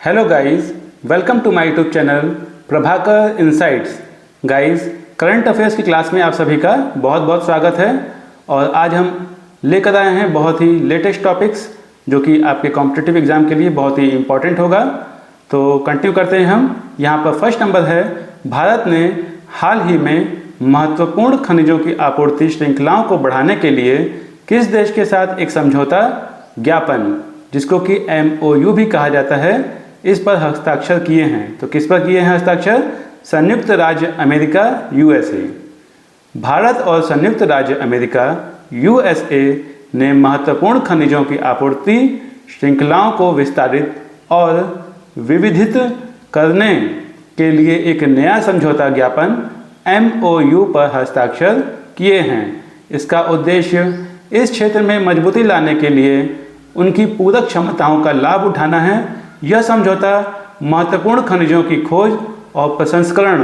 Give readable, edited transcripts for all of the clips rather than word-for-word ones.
Hello guys, welcome to my YouTube channel Prabhakar insights. Guys, current affairs की class में आप सभी का बहुत बहुत स्वागत है। और आज हम लेकर आए हैं बहुत ही लेटेस्ट टॉपिक्स जो कि आपके कॉम्पिटिटिव एग्जाम के लिए बहुत ही इम्पोर्टेंट होगा। तो कंटिन्यू करते हैं हम। यहाँ पर फर्स्ट नंबर है, भारत ने हाल ही में महत्वपूर्ण खनिजों की आपूर्ति श्रृंखलाओं को बढ़ाने के लिए किस देश के साथ एक समझौता ज्ञापन, जिसको कि MOU भी कहा जाता है, इस पर हस्ताक्षर किए हैं। तो किस पर किए हैं हस्ताक्षर? संयुक्त राज्य अमेरिका USA। भारत और संयुक्त राज्य अमेरिका USA ने महत्वपूर्ण खनिजों की आपूर्ति श्रृंखलाओं को विस्तारित और विविधित करने के लिए एक नया समझौता ज्ञापन MOU पर हस्ताक्षर किए हैं। इसका उद्देश्य इस क्षेत्र में मजबूती लाने के लिए उनकी पूरक क्षमताओं का लाभ उठाना है। यह समझौता महत्वपूर्ण खनिजों की खोज और प्रसंस्करण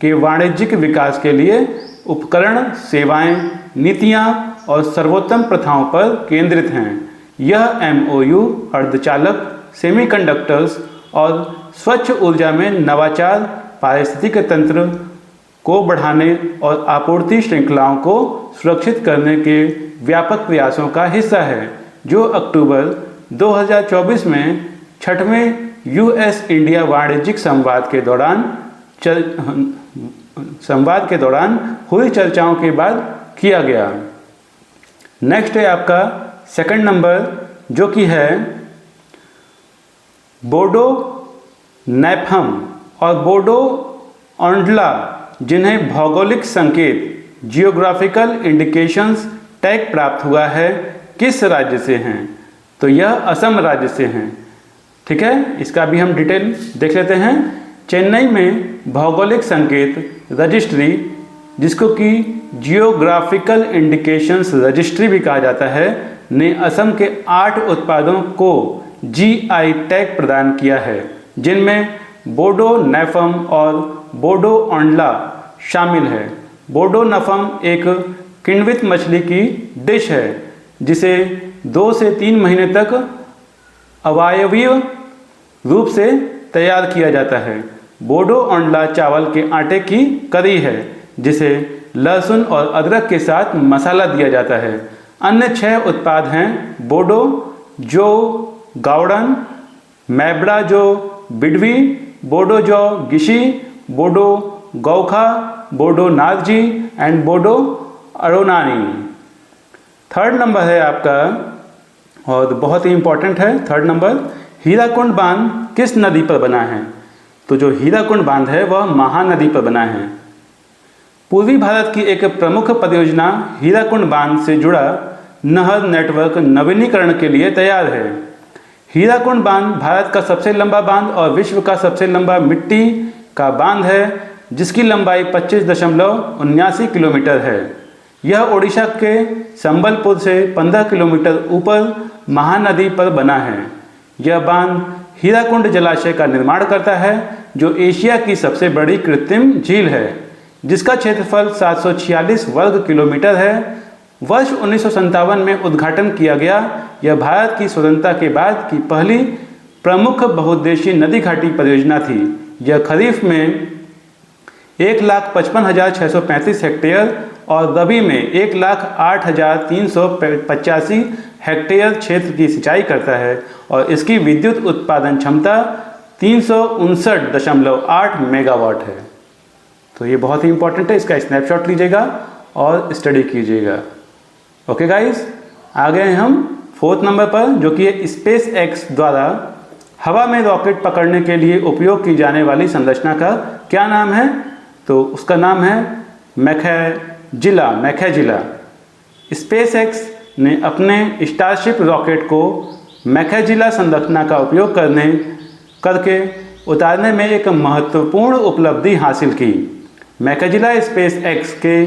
के वाणिज्यिक विकास के लिए उपकरण, सेवाएं, नीतियां और सर्वोत्तम प्रथाओं पर केंद्रित हैं। यह MOU अर्धचालक, सेमीकंडक्टर्स और स्वच्छ ऊर्जा में नवाचार, पारिस्थितिक तंत्र को बढ़ाने और आपूर्ति श्रृंखलाओं को सुरक्षित करने के व्यापक प्रयासों का हिस्सा है, जो अक्टूबर 2024 में 6वें US इंडिया वाणिज्यिक संवाद के दौरान हुई चर्चाओं के बाद किया गया। नेक्स्ट है आपका सेकंड नंबर, जो कि है बोडो नैफम और बोडो ओंडला, जिन्हें भौगोलिक संकेत जियोग्राफिकल इंडिकेशंस टैग प्राप्त हुआ है, किस राज्य से हैं? तो यह असम राज्य से हैं। ठीक है, इसका भी हम डिटेल देख लेते हैं। चेन्नई में भौगोलिक संकेत रजिस्ट्री, जिसको कि जियोग्राफिकल इंडिकेशंस रजिस्ट्री भी कहा जाता है, ने असम के 8 उत्पादों को GI टैग प्रदान किया है, जिनमें बोडो नैफम और बोडो ओंडला शामिल है। बोडो नैफम एक किण्वित मछली की डिश है, जिसे 2 से 3 महीने तक अवायवीय रूप से तैयार किया जाता है। बोडो ओंडला चावल के आटे की करी है, जिसे लहसुन और अदरक के साथ मसाला दिया जाता है। अन्य 6 उत्पाद हैं बोडो जो गाउडन, मैब्रा जो बिडवी, बोडो जो गिशी, बोडो गौखा, बोडो नारजी एंड बोडो अरोनानी। थर्ड नंबर है आपका, और बहुत ही इंपॉर्टेंट है थर्ड नंबर, हीराकुंड बांध किस नदी पर बना है? तो जो हीराकुंड बांध है वह महानदी पर बना है। पूर्वी भारत की एक प्रमुख परियोजना हीराकुंड बांध से जुड़ा नहर नेटवर्क नवीनीकरण के लिए तैयार है। हीराकुंड बांध भारत का सबसे लंबा बांध और विश्व का सबसे लंबा मिट्टी का बांध है, जिसकी लंबाई 25.79 किलोमीटर है। यह ओडिशा के संबलपुर से 15 किलोमीटर ऊपर महानदी पर बना है। यह बांध हीराकुंड जलाशय का निर्माण करता है, जो एशिया की सबसे बड़ी कृत्रिम झील है, जिसका क्षेत्रफल 746 वर्ग किलोमीटर है। वर्ष 1957 में उद्घाटन किया गया। यह भारत की स्वतंत्रता के बाद की पहली प्रमुख बहुउद्देशीय नदी घाटी परियोजना थी। यह खरीफ में 1,55,635 हेक्टेयर और रबी में 1,08,385 हेक्टेयर क्षेत्र की सिंचाई करता है, और इसकी विद्युत उत्पादन क्षमता 359.8 मेगावाट है। तो ये बहुत ही इंपॉर्टेंट है, इसका स्नैपशॉट लीजिएगा और स्टडी कीजिएगा। ओके गाइस, आ गए हम फोर्थ नंबर पर, जो कि SpaceX द्वारा हवा में रॉकेट पकड़ने के लिए उपयोग की जाने वाली संरचना का क्या नाम है? तो उसका नाम है मैखेजिला। SpaceX ने अपने स्टारशिप रॉकेट को मैखेजिला संरचना का उपयोग करके उतारने में एक महत्वपूर्ण उपलब्धि हासिल की। मैखेजिला SpaceX के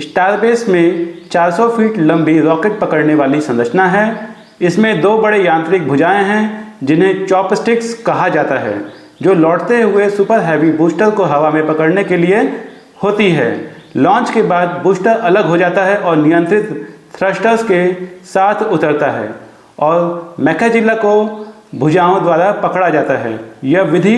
स्टारबेस में 400 फीट लंबी रॉकेट पकड़ने वाली संरचना है। इसमें 2 बड़े यांत्रिक भुजाएं हैं, जिन्हें चॉपस्टिक्स कहा जाता है, जो लौटते हुए सुपर हैवी बूस्टर को हवा में पकड़ने के लिए होती है। लॉन्च के बाद बूस्टर अलग हो जाता है और नियंत्रित थ्रस्टर्स के साथ उतरता है, और मैखेजिला को भुजाओं द्वारा पकड़ा जाता है। यह विधि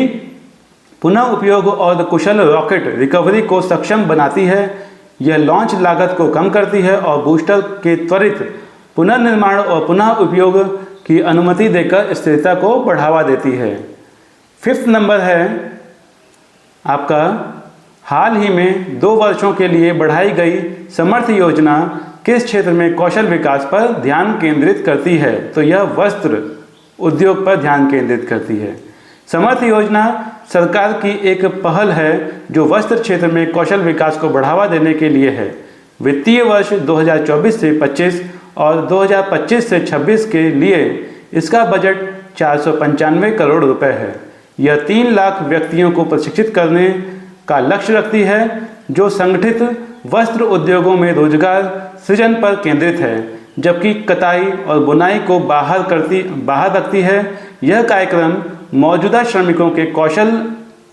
पुनः उपयोग और कुशल रॉकेट रिकवरी को सक्षम बनाती है। यह लॉन्च लागत को कम करती है और बूस्टर के त्वरित पुनर्निर्माण और पुनः उपयोग की अनुमति देकर स्थिरता को बढ़ावा देती है। 5th नंबर है आपका, हाल ही में 2 वर्षों के लिए बढ़ाई गई समर्थ योजना किस क्षेत्र में कौशल विकास पर ध्यान केंद्रित करती है? तो यह वस्त्र उद्योग पर ध्यान केंद्रित करती है। समर्थ योजना सरकार की एक पहल है जो वस्त्र क्षेत्र में कौशल विकास को बढ़ावा देने के लिए है। वित्तीय वर्ष 2024 से 25 और 2025 से 26 के लिए इसका बजट 495 करोड़ रुपए है। यह 3 लाख व्यक्तियों को प्रशिक्षित करने का लक्ष्य रखती है जो संगठित वस्त्र उद्योगों में रोजगार सृजन पर केंद्रित है, जबकि कताई और बुनाई को बाहर रखती है। यह कार्यक्रम मौजूदा श्रमिकों के कौशल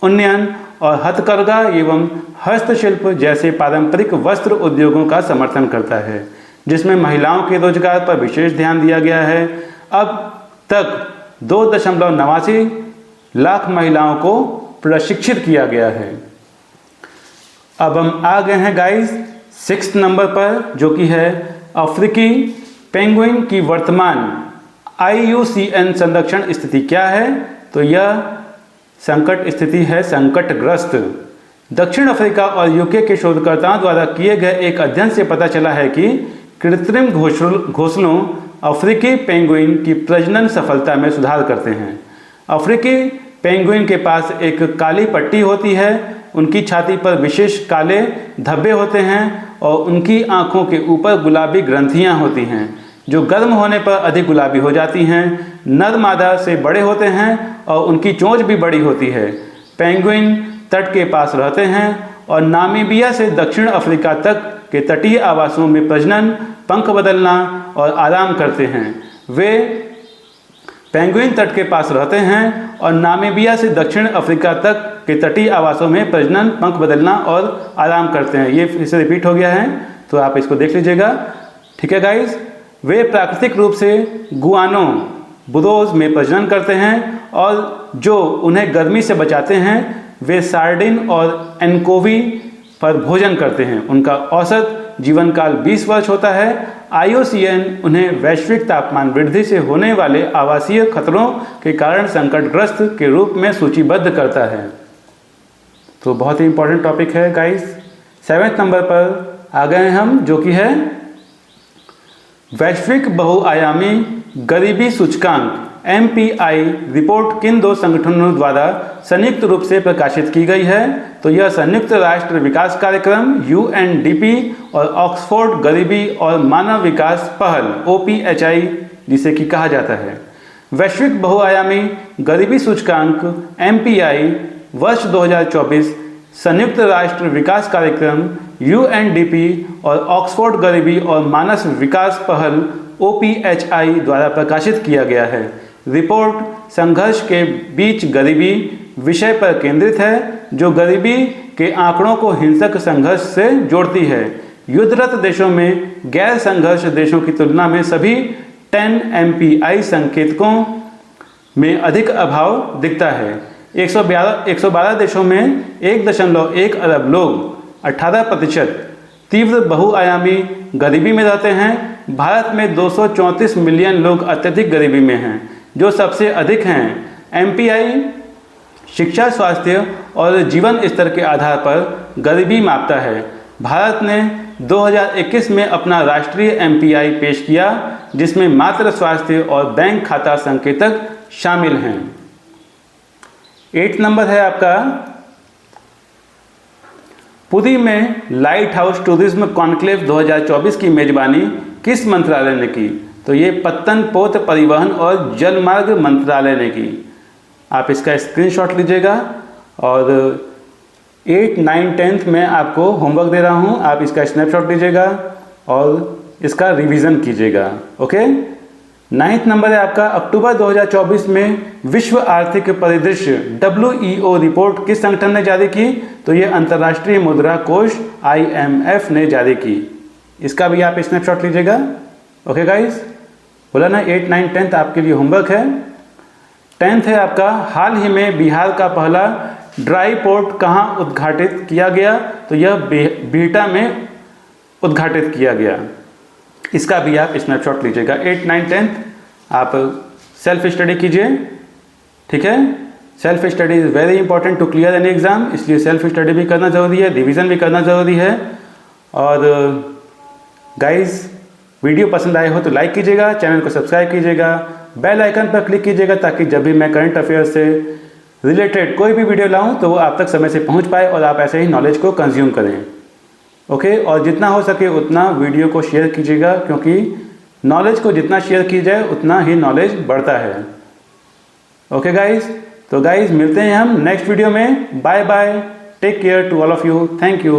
उन्नयन और हथकरघा एवं हस्तशिल्प जैसे पारंपरिक वस्त्र उद्योगों का समर्थन करता है, जिसमें महिलाओं के रोजगार पर विशेष ध्यान दिया गया है। अब तक 2.89 लाख महिलाओं को प्रशिक्षित किया गया है। अब हम आ गए हैं गाइस 6th नंबर पर, जो कि है अफ्रीकी पेंगुइन की वर्तमान IUCN संरक्षण स्थिति क्या है? तो यह संकट स्थिति है संकटग्रस्त। दक्षिण अफ्रीका और यूके के शोधकर्ताओं द्वारा किए गए एक अध्ययन से पता चला है कि कृत्रिम घोंसलों अफ्रीकी पेंगुइन की प्रजनन सफलता में सुधार करते हैं। अफ्रीकी पेंगुइन के पास एक काली पट्टी होती है, उनकी छाती पर विशेष काले धब्बे होते हैं और उनकी आंखों के ऊपर गुलाबी ग्रंथियां होती हैं जो गर्म होने पर अधिक गुलाबी हो जाती हैं। नर मादा से बड़े होते हैं और उनकी चोंच भी बड़ी होती है। पेंगुइन तट के पास रहते हैं और नामीबिया से दक्षिण अफ्रीका तक के तटीय आवासों में प्रजनन, पंख बदलना और आराम करते हैं। वे पेंगुइन तट के पास रहते हैं और नामीबिया से दक्षिण अफ्रीका तक के तटीय आवासों में प्रजनन, पंख बदलना और आराम करते हैं। ये फिर से रिपीट हो गया है, तो आप इसको देख लीजिएगा। ठीक है गाइस, वे प्राकृतिक रूप से गुआनो बुरोज में प्रजनन करते हैं और जो उन्हें गर्मी से बचाते हैं। वे सार्डिन और एनकोवी पर भोजन करते हैं। उनका औसत जीवन काल 20 वर्ष होता है। IUCN उन्हें वैश्विक तापमान वृद्धि से होने वाले आवासीय खतरों के कारण संकटग्रस्त के रूप में सूचीबद्ध करता है। तो बहुत ही इंपॉर्टेंट टॉपिक है गाइस। 7th नंबर पर आ गए हम, जो कि है वैश्विक बहुआयामी गरीबी सूचकांक MPI रिपोर्ट किन 2 संगठनों द्वारा संयुक्त रूप से प्रकाशित की गई है? तो यह संयुक्त राष्ट्र विकास कार्यक्रम UNDP और ऑक्सफोर्ड गरीबी और मानव विकास पहल OPHI जिसे कि कहा जाता है। वैश्विक बहुआयामी गरीबी सूचकांक MPI वर्ष 2024 संयुक्त राष्ट्र विकास कार्यक्रम UNDP और ऑक्सफोर्ड गरीबी और मानव विकास पहल OPHI द्वारा प्रकाशित किया गया है। रिपोर्ट संघर्ष के बीच गरीबी विषय पर केंद्रित है, जो गरीबी के आंकड़ों को हिंसक संघर्ष से जोड़ती है। युद्धरत देशों में गैर संघर्ष देशों की तुलना में सभी 10 MPI संकेतकों में अधिक अभाव दिखता है। 112 देशों में 1.1 अरब लोग 18% तीव्र बहुआयामी गरीबी में रहते हैं। भारत में 234 मिलियन लोग अत्यधिक गरीबी में हैं, जो सबसे अधिक हैं। MPI शिक्षा, स्वास्थ्य और जीवन स्तर के आधार पर गरीबी मापता है। भारत ने 2021 में अपना राष्ट्रीय MPI पेश किया, जिसमें मात्र स्वास्थ्य और बैंक खाता संकेतक शामिल हैं। 8 नंबर है आपका, पुरी में लाइट हाउस टूरिज्म कॉन्क्लेव 2024 की मेजबानी किस मंत्रालय ने की? तो ये पत्तन पोत परिवहन और जलमार्ग मंत्रालय ने की। आप इसका स्क्रीनशॉट लीजिएगा और 8, 9, 10th में आपको होमवर्क दे रहा हूँ, आप इसका स्नैपशॉट लीजिएगा और इसका रिवीजन कीजिएगा। ओके। 9th नंबर है आपका, अक्टूबर 2024 में विश्व आर्थिक परिदृश्य WEO रिपोर्ट किस संगठन ने जारी की? तो ये अंतर्राष्ट्रीय मुद्रा कोष IMF ने जारी की। इसका भी आप स्नैपशॉट लीजिएगा। ओके गाइस, बोला ना 8, 9, 10th आपके लिए होमवर्क है। 10th है आपका, हाल ही में बिहार का पहला ड्राई पोर्ट कहाँ उद्घाटित किया गया? तो यह बिहटा में उद्घाटित किया गया। इसका भी आप स्नैपशॉट लीजिएगा। 8, 9, 10th आप सेल्फ स्टडी कीजिए, ठीक है। Self study is very important to clear any exam, इसलिए सेल्फ स्टडी भी करना ज़रूरी है, रिवीजन भी करना ज़रूरी है। और गाइस वीडियो पसंद आए हो तो लाइक कीजिएगा, चैनल को सब्सक्राइब कीजिएगा, बेल आइकन पर क्लिक कीजिएगा ताकि जब भी मैं करंट अफेयर से रिलेटेड कोई भी वीडियो लाऊं तो वो आप तक समय से पहुंच पाए और आप ऐसे ही नॉलेज को कंज्यूम करें। ओके, और जितना हो सके उतना वीडियो को शेयर कीजिएगा, क्योंकि नॉलेज को जितना शेयर की जाए उतना ही नॉलेज बढ़ता है। ओके गाइज, तो गाइज मिलते हैं हम नेक्स्ट वीडियो में। Bye bye, take care to all of you, thank you.